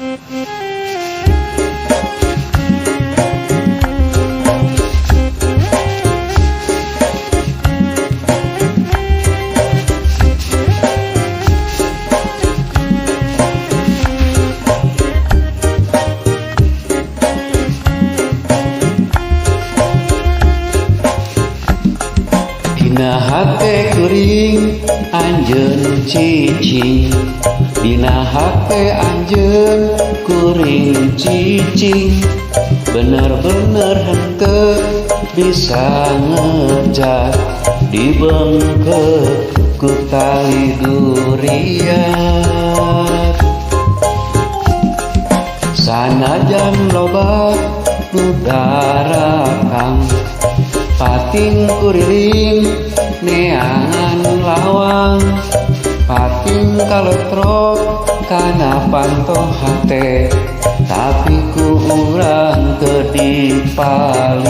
Dina hate kuring anjeun cicing, dina hate anjeun kuring cicing, bener-bener henteu bisa ngejak dibengkeut ku tali durian. Sanajan loba nu darakang pating kuriling neangan lawang, pating kaletrok kana pantoh hate, tapi ku urang teu dipalire.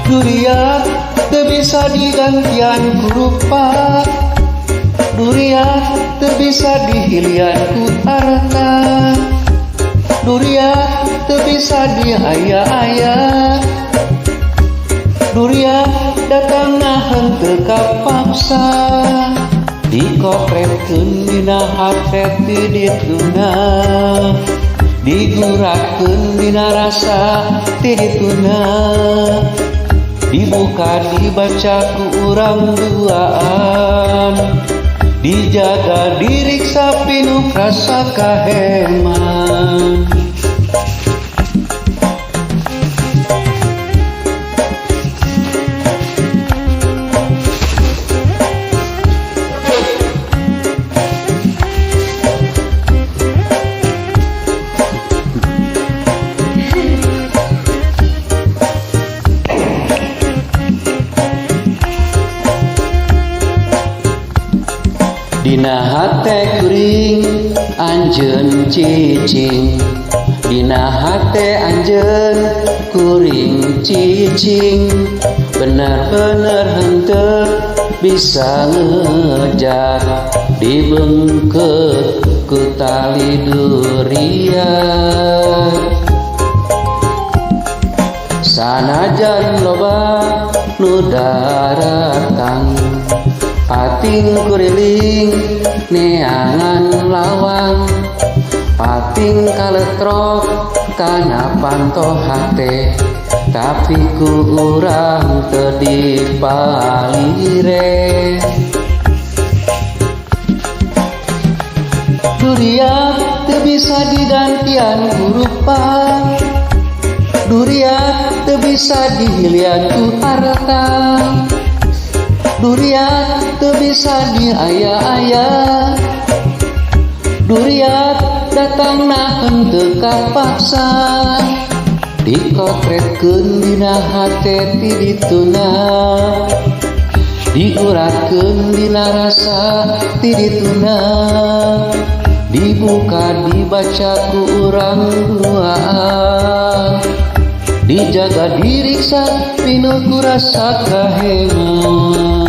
Durian teu bisa digantian ku rupa, durian teu bisa dihilian ku harta, durian teu bisa diaya-aya, durian datang henteu kapaksa, dikopretkeun dina hate ti dituna, diguratkeun dina rasa ti dituna, dibuka dibaca ku urang duaan, dijaga diriksa pinuh rasa kaheman. Dina hate kuring anjeun cicing, dina hate anjeun kuring cicing, bener-bener henteu bisa ngejak dibengkeut ku tali durian. Sanajan loba nu daratang pating kuriling neangan lawang, pating kaletrok kana pantoh hate, tapi ku urang teu dipalire. Durian teu bisa digantian ku rupa, durian teu bisa dihilian ku harta, durian teu bisa diaya-aya, durian datang henteu kapaksa, dikotretkeun dina hate ti dituna, diguratkeun dina rasa ti dituna, dibuka dibaca ku urang duaan, dijaga diriksa pinuh ku rasa kaheman.